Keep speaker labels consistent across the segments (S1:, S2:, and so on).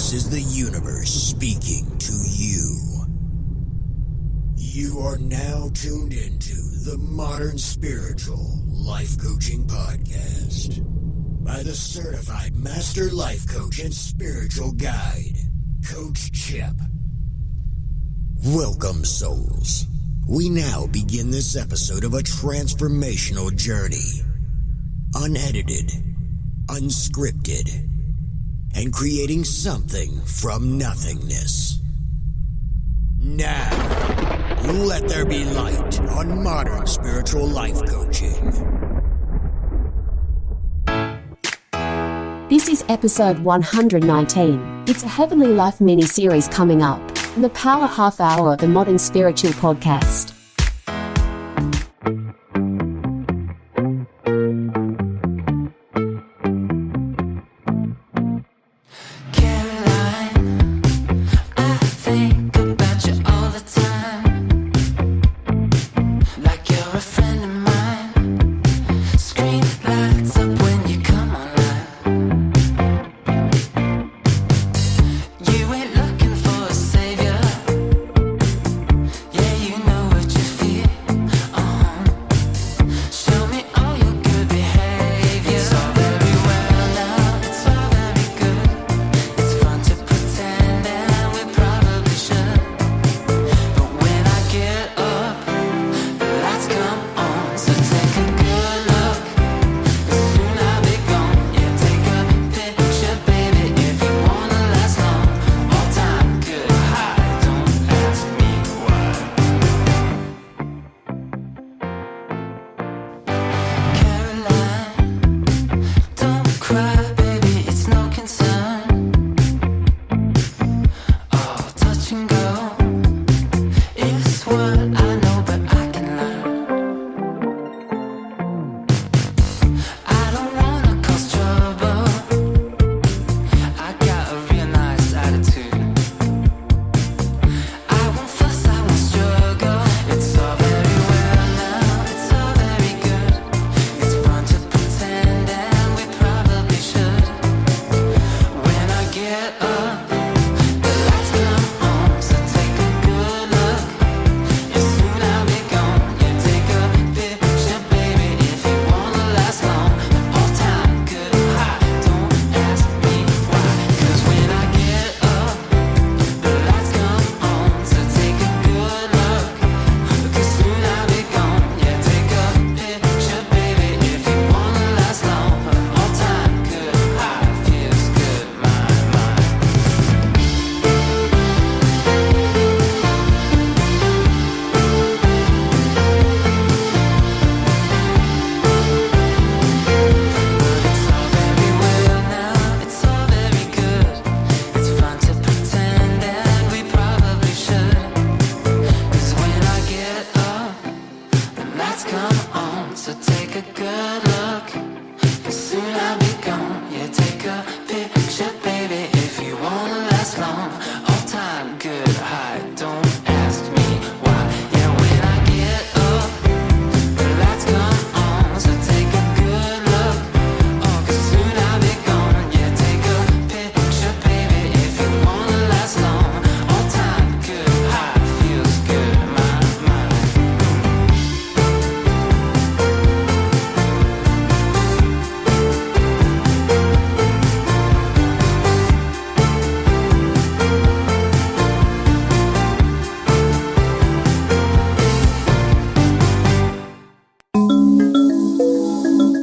S1: This is the universe speaking to you. You are now tuned into the Modern Spiritual Life Coaching Podcast by the certified master life coach and spiritual guide, Coach Chip. Welcome, souls. We now begin this episode of a transformational journey. Unedited, unscripted, and creating something from nothingness. Now, let there be light on Modern Spiritual Life Coaching.
S2: This is episode 119. It's a Heavenly Life mini-series coming up. The Power Half Hour of the Modern Spiritual Podcast.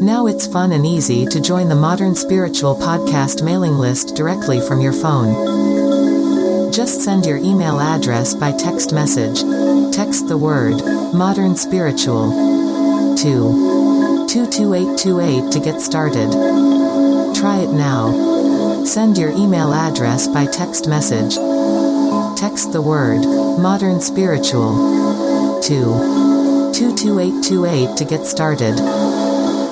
S3: Now it's fun and easy to join the Modern Spiritual Podcast mailing list directly from your phone. Just send your email address by text message. Text the word Modern Spiritual to 22828 to get started. Try it now. Send your email address by text message. Text the word Modern Spiritual to 22828 to get started.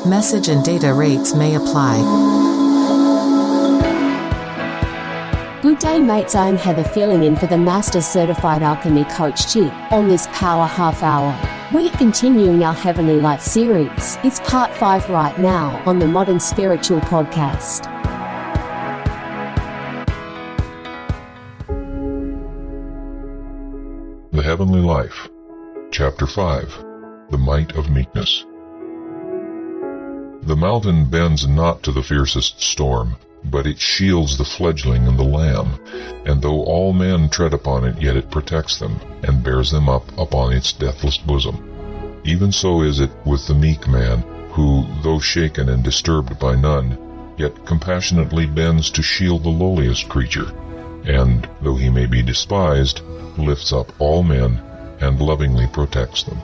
S3: Message and data rates may apply.
S2: Good day, mates. I'm Heather, filling in for the Master Certified Alchemy Coach Chip on this Power Half Hour. We're continuing our Heavenly Life series. It's part 5 right now on the Modern Spiritual Podcast.
S4: Heavenly Life, Chapter 5, The Might of Meekness. The mountain bends not to the fiercest storm, but it shields the fledgling and the lamb, and though all men tread upon it, yet it protects them, and bears them up upon its deathless bosom. Even so is it with the meek man, who, though shaken and disturbed by none, yet compassionately bends to shield the lowliest creature, and, though he may be despised, lifts up all men, and lovingly protects them.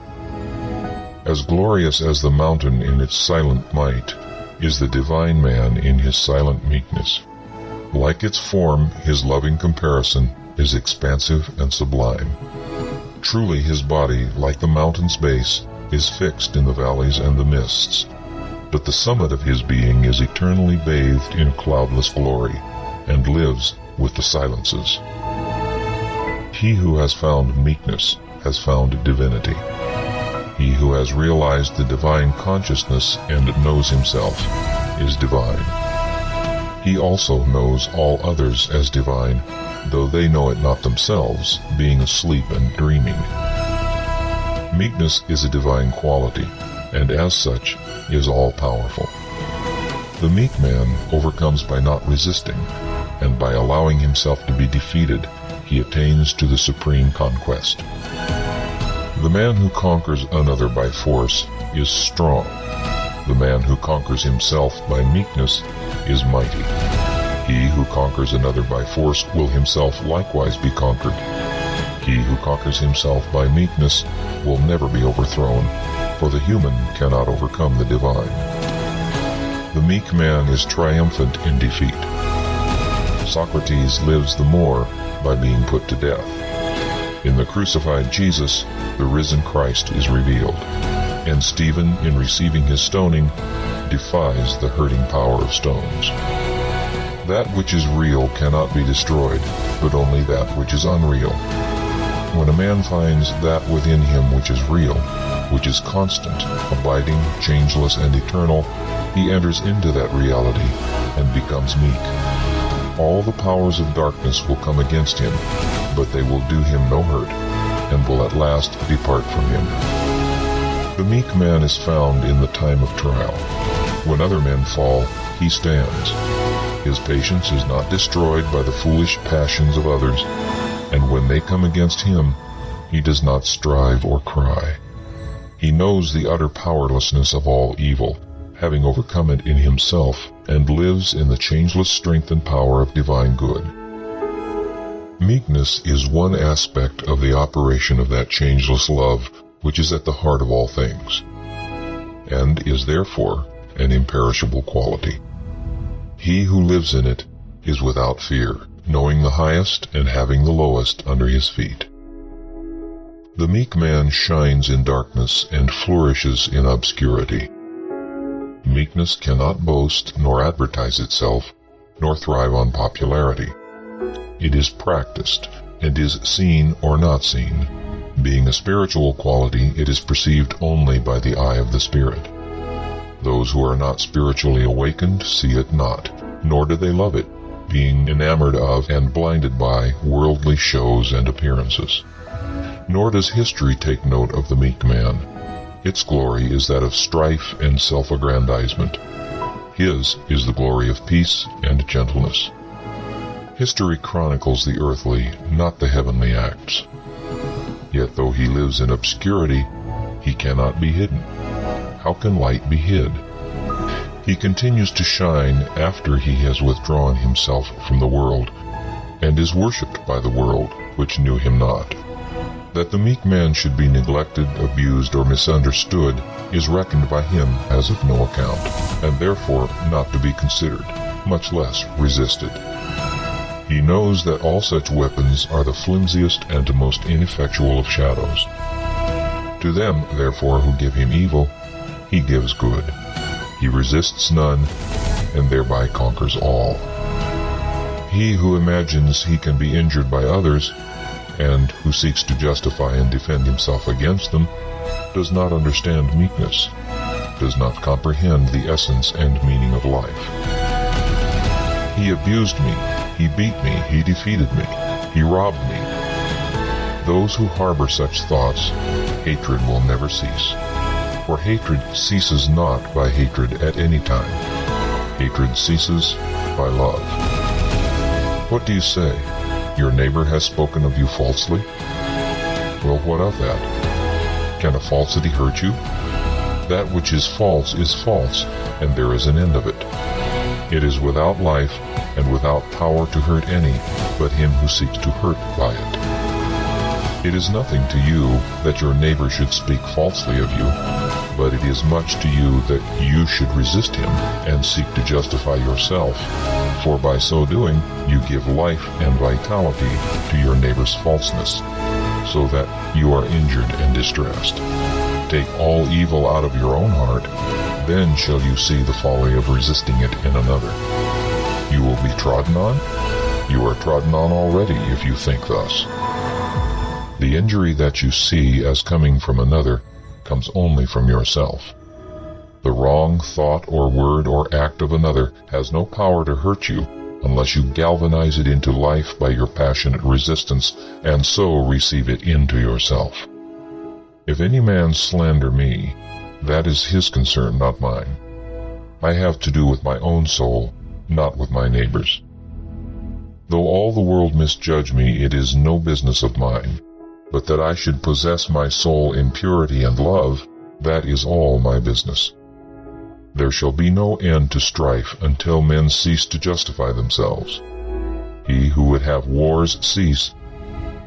S4: As glorious as the mountain in its silent might, is the divine man in his silent meekness. Like its form, his loving comparison is expansive and sublime. Truly his body, like the mountain's base, is fixed in the valleys and the mists, but the summit of his being is eternally bathed in cloudless glory, and lives with the silences. He who has found meekness has found divinity. He who has realized the divine consciousness and knows himself is divine. He also knows all others as divine, though they know it not themselves, being asleep and dreaming. Meekness is a divine quality, and as such is all-powerful. The meek man overcomes by not resisting, and by allowing himself to be defeated, he attains to the supreme conquest. The man who conquers another by force is strong. The man who conquers himself by meekness is mighty. He who conquers another by force will himself likewise be conquered. He who conquers himself by meekness will never be overthrown, for the human cannot overcome the divine. The meek man is triumphant in defeat. Socrates lives the more by being put to death. In the crucified Jesus, the risen Christ is revealed, and Stephen, in receiving his stoning, defies the hurting power of stones. That which is real cannot be destroyed, but only that which is unreal. When a man finds that within him which is real, which is constant, abiding, changeless, and eternal, he enters into that reality and becomes meek. All the powers of darkness will come against him, but they will do him no hurt, and will at last depart from him. The meek man is found in the time of trial. When other men fall, he stands. His patience is not destroyed by the foolish passions of others, and when they come against him, he does not strive or cry. He knows the utter powerlessness of all evil, having overcome it in himself, and lives in the changeless strength and power of divine good. Meekness is one aspect of the operation of that changeless love which is at the heart of all things, and is therefore an imperishable quality. He who lives in it is without fear, knowing the highest and having the lowest under his feet. The meek man shines in darkness and flourishes in obscurity. Meekness cannot boast nor advertise itself, nor thrive on popularity. It is practiced, and is seen or not seen. Being a spiritual quality, it is perceived only by the eye of the Spirit. Those who are not spiritually awakened see it not, nor do they love it, being enamored of and blinded by worldly shows and appearances. Nor does history take note of the meek man. Its glory is that of strife and self-aggrandizement. His is the glory of peace and gentleness. History chronicles the earthly, not the heavenly acts. Yet though he lives in obscurity, he cannot be hidden. How can light be hid? He continues to shine after he has withdrawn himself from the world, and is worshipped by the world, which knew him not. That the meek man should be neglected, abused, or misunderstood is reckoned by him as of no account, and therefore not to be considered, much less resisted. He knows that all such weapons are the flimsiest and most ineffectual of shadows. To them, therefore, who give him evil, he gives good. He resists none, and thereby conquers all. He who imagines he can be injured by others, and who seeks to justify and defend himself against them, does not understand meekness, does not comprehend the essence and meaning of life. He abused me, he beat me, he defeated me, he robbed me. those who harbor such thoughts, hatred will never cease. For hatred ceases not by hatred at any time. Hatred ceases by love. What do you say? Your neighbor has spoken of you falsely? Well, what of that? Can a falsity hurt you? That which is false, and there is an end of it. It is without life and without power to hurt any but him who seeks to hurt by it. It is nothing to you that your neighbor should speak falsely of you, but it is much to you that you should resist him and seek to justify yourself, for by so doing you give life and vitality to your neighbor's falseness, so that you are injured and distressed. Take all evil out of your own heart, then shall you see the folly of resisting it in another. You will be trodden on? You are trodden on already if you think thus. The injury that you see as coming from another comes only from yourself. The wrong thought or word or act of another has no power to hurt you unless you galvanize it into life by your passionate resistance, and so receive it into yourself. If any man slander me, that is his concern, not mine. I have to do with my own soul, not with my neighbor's. Though all the world misjudge me, it is no business of mine, but that I should possess my soul in purity and love, that is all my business. There shall be no end to strife until men cease to justify themselves. He who would have wars cease,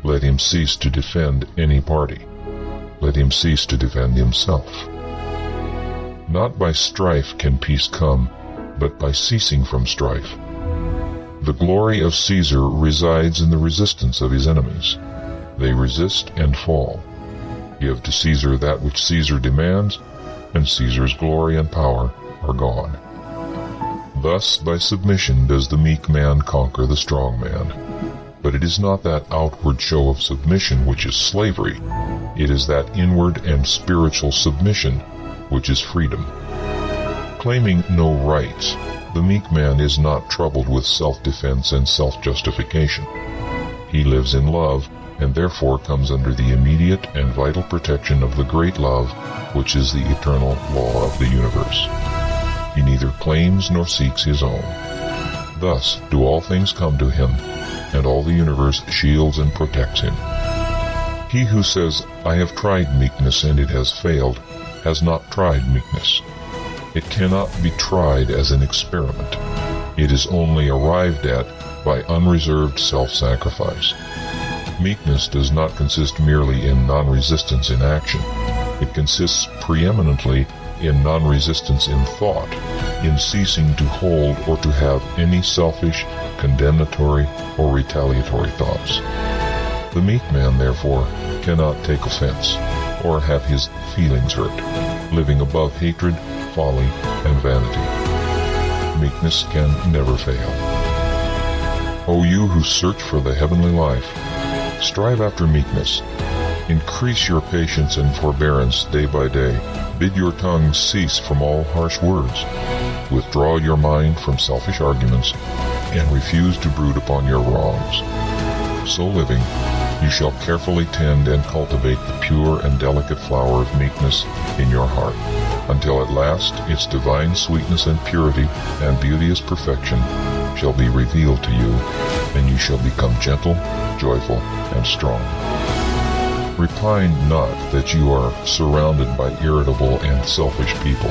S4: let him cease to defend any party. Let him cease to defend himself. Not by strife can peace come, but by ceasing from strife. The glory of Caesar resides in the resistance of his enemies. They resist and fall. Give to Caesar that which Caesar demands, and Caesar's glory and power are gone. Thus, by submission does the meek man conquer the strong man. But it is not that outward show of submission which is slavery. It is that inward and spiritual submission which is freedom. Claiming no rights, the meek man is not troubled with self-defense and self-justification. He lives in love, and therefore comes under the immediate and vital protection of the great love, which is the eternal law of the universe. He neither claims nor seeks his own. Thus do all things come to him, and all the universe shields and protects him. He who says, I have tried meekness and it has failed, has not tried meekness. It cannot be tried as an experiment. It is only arrived at by unreserved self-sacrifice. Meekness does not consist merely in non-resistance in action. It consists preeminently in non-resistance in thought, in ceasing to hold or to have any selfish, condemnatory, or retaliatory thoughts. The meek man, therefore, cannot take offense, or have his feelings hurt, living above hatred, folly, and vanity. Meekness can never fail. O you who search for the heavenly life, strive after meekness. Increase your patience and forbearance day by day. Bid your tongue cease from all harsh words. Withdraw your mind from selfish arguments, and refuse to brood upon your wrongs. So living, you shall carefully tend and cultivate the pure and delicate flower of meekness in your heart, until at last its divine sweetness and purity and beauteous perfection shall be revealed to you, and you shall become gentle, joyful, and strong. Repine not that you are surrounded by irritable and selfish people,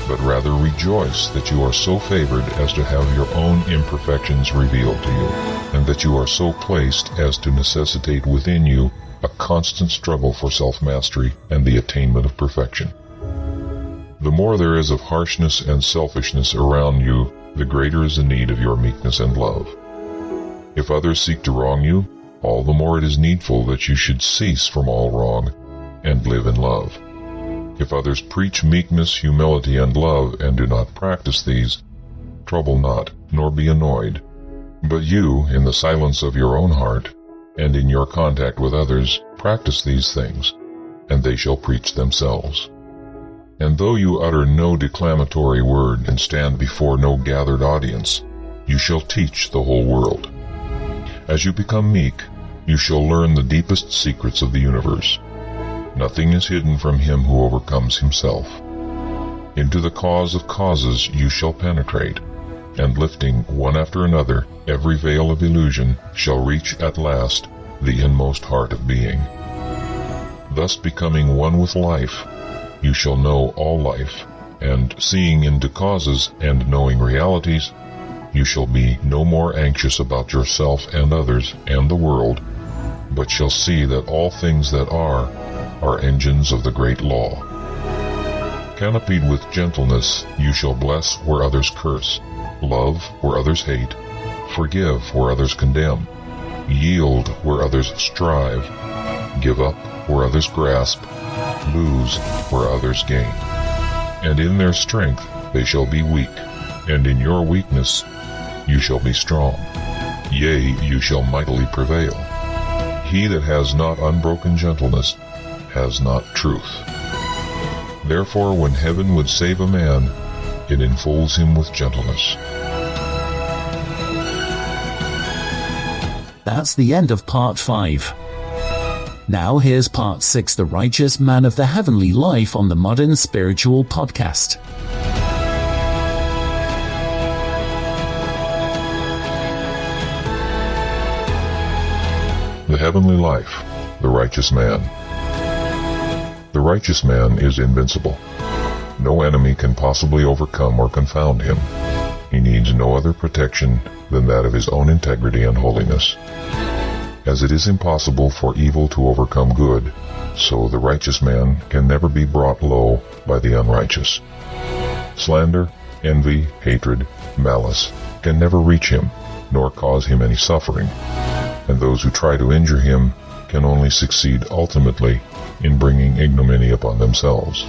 S4: but rather rejoice that you are so favored as to have your own imperfections revealed to you, and that you are so placed as to necessitate within you a constant struggle for self-mastery and the attainment of perfection. The more there is of harshness and selfishness around you, the greater is the need of your meekness and love. If others seek to wrong you, all the more it is needful that you should cease from all wrong and live in love. If others preach meekness, humility, and love, and do not practice these, trouble not, nor be annoyed. But you, in the silence of your own heart, and in your contact with others, practice these things, and they shall preach themselves. And though you utter no declamatory word and stand before no gathered audience, you shall teach the whole world. As you become meek, you shall learn the deepest secrets of the universe. Nothing is hidden from him who overcomes himself. Into the cause of causes you shall penetrate, and lifting one after another every veil of illusion shall reach at last the inmost heart of being. Thus becoming one with life, you shall know all life, and seeing into causes and knowing realities, you shall be no more anxious about yourself and others and the world, but shall see that all things that are engines of the great law. Canopied with gentleness, you shall bless where others curse, love where others hate, forgive where others condemn, yield where others strive, give up where others grasp, lose where others gain. And in their strength they shall be weak, and in your weakness you shall be strong. Yea, you shall mightily prevail. He that has not unbroken gentleness has not truth. Therefore, when heaven would save a man, it enfolds him with gentleness.
S5: That's the end of part 5. Now here's part 6, The Righteous Man of the Heavenly Life, on the Modern Spiritual Podcast.
S4: The Heavenly Life, the Righteous Man. The righteous man is invincible. No enemy can possibly overcome or confound him. He needs no other protection than that of his own integrity and holiness. As it is impossible for evil to overcome good, so the righteous man can never be brought low by the unrighteous. Slander, envy, hatred, malice can never reach him, nor cause him any suffering, and those who try to injure him can only succeed ultimately in bringing ignominy upon themselves.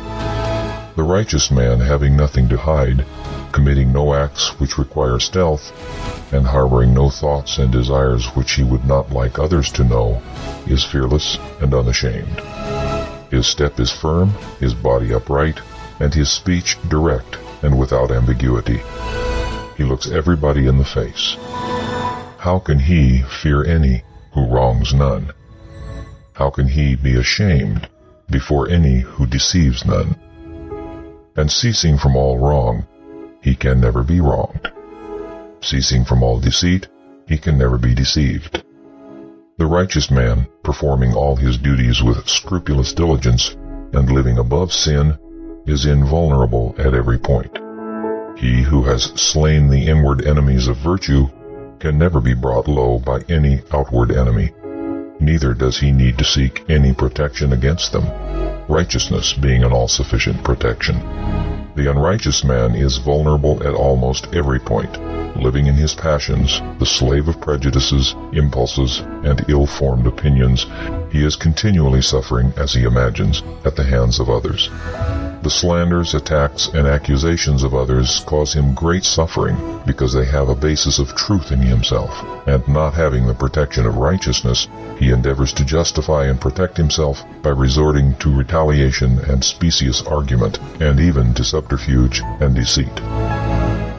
S4: The righteous man, having nothing to hide, committing no acts which require stealth, and harboring no thoughts and desires which he would not like others to know, is fearless and unashamed. His step is firm, his body upright, and his speech direct and without ambiguity. He looks everybody in the face. How can he fear any who wrongs none? How can he be ashamed before any who deceives none? And ceasing from all wrong, he can never be wronged. Ceasing from all deceit, he can never be deceived. The righteous man, performing all his duties with scrupulous diligence and living above sin, is invulnerable at every point. He who has slain the inward enemies of virtue can never be brought low by any outward enemy. Neither does he need to seek any protection against them, righteousness being an all-sufficient protection. The unrighteous man is vulnerable at almost every point, living in his passions, the slave of prejudices, impulses, and ill-formed opinions. He is continually suffering, as he imagines, at the hands of others. The slanders, attacks, and accusations of others cause him great suffering because they have a basis of truth in himself, and not having the protection of righteousness, he endeavors to justify and protect himself by resorting to retaliation and specious argument, and even to subterfuge and deceit.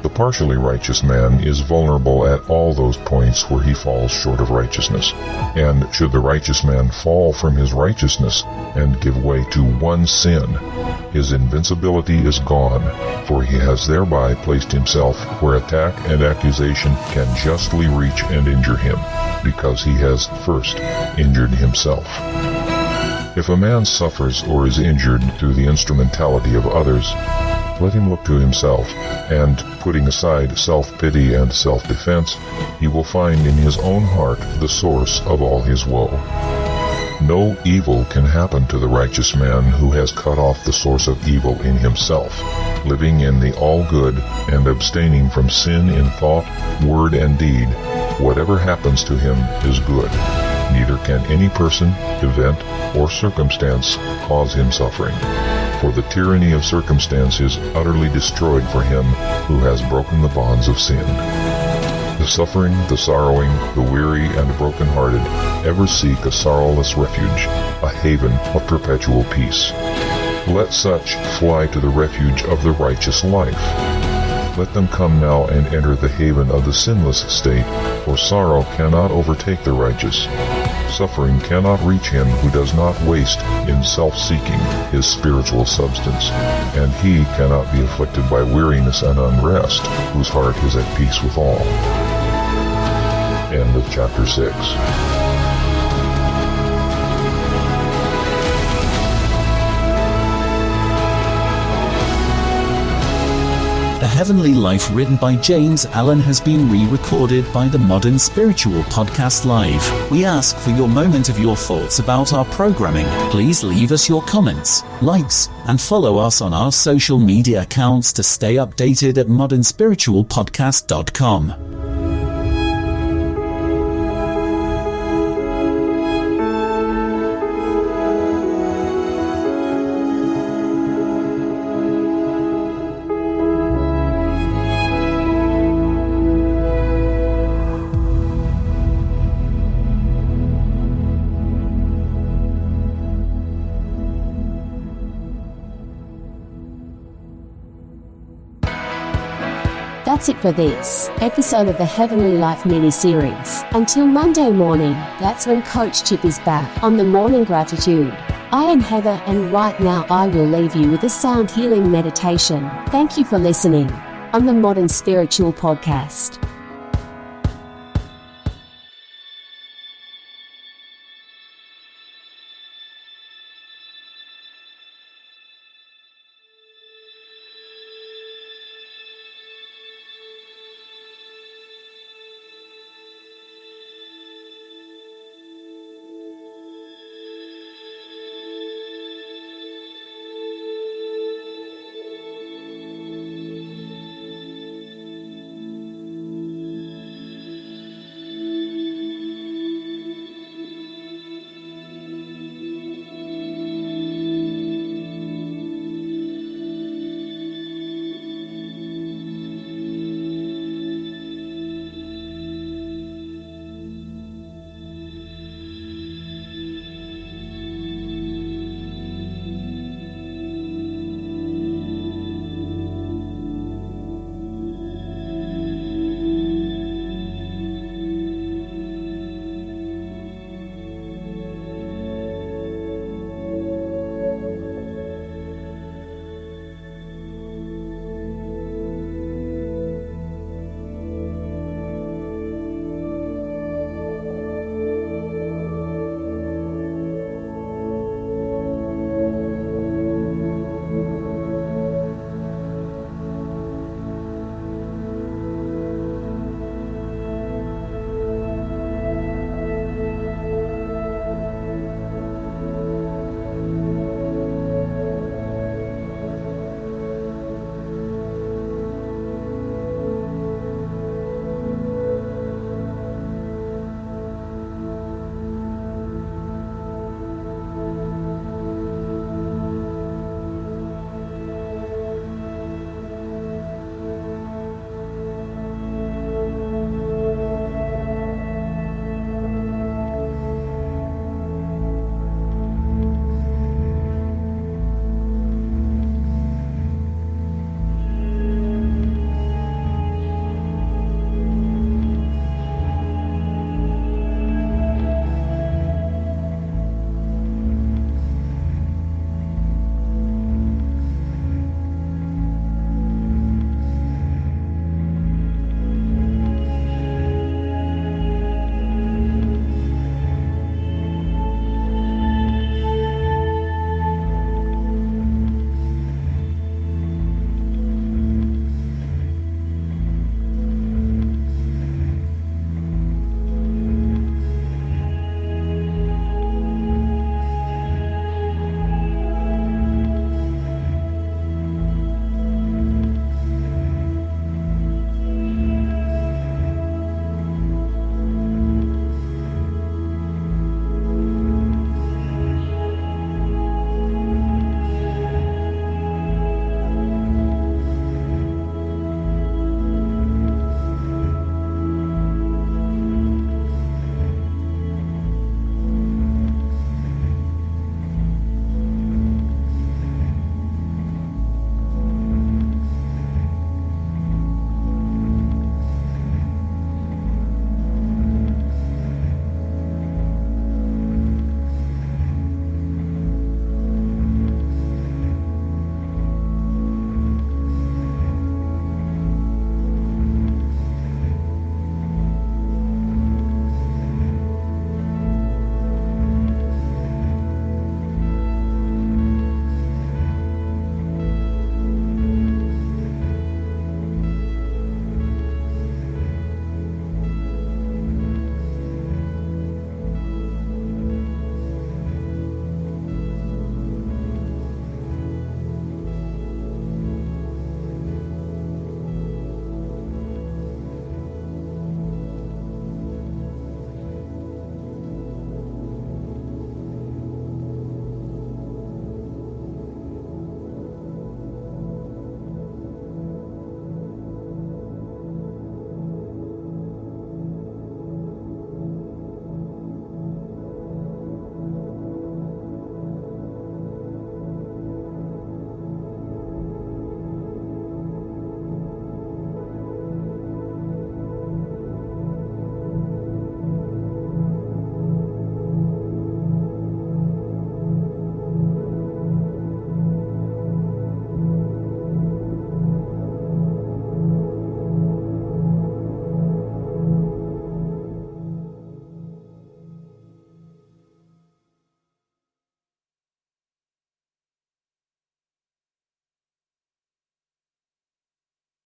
S4: The partially righteous man is vulnerable at all those points where he falls short of righteousness, and should the righteous man fall from his righteousness and give way to one sin, his invincibility is gone, for he has thereby placed himself where attack and accusation can justly reach and injure him, because he has first injured himself. If a man suffers or is injured through the instrumentality of others, let him look to himself, and, putting aside self-pity and self-defense, he will find in his own heart the source of all his woe. No evil can happen to the righteous man who has cut off the source of evil in himself, living in the all-good and abstaining from sin in thought, word, and deed. Whatever happens to him is good. Neither can any person, event, or circumstance cause him suffering, for the tyranny of circumstance is utterly destroyed for him who has broken the bonds of sin. The suffering, the sorrowing, the weary, and broken-hearted ever seek a sorrowless refuge, a haven of perpetual peace. Let such fly to the refuge of the righteous life. Let them come now and enter the haven of the sinless state, for sorrow cannot overtake the righteous. Suffering cannot reach him who does not waste in self-seeking his spiritual substance, and he cannot be afflicted by weariness and unrest, whose heart is at peace with all. End of chapter 6.
S5: The Heavenly Life written by James Allen has been re-recorded by the Modern Spiritual Podcast Live. We ask for your moment of your thoughts about our programming. Please leave us your comments, likes, and follow us on our social media accounts to stay updated at modernspiritualpodcast.com.
S2: That's it for this episode of the Heavenly Life mini-series. Until Monday morning, that's when Coach Chip is back on the Morning Gratitude. I am Heather, and right now I will leave you with a sound healing meditation. Thank you for listening on the Modern Spiritual Podcast.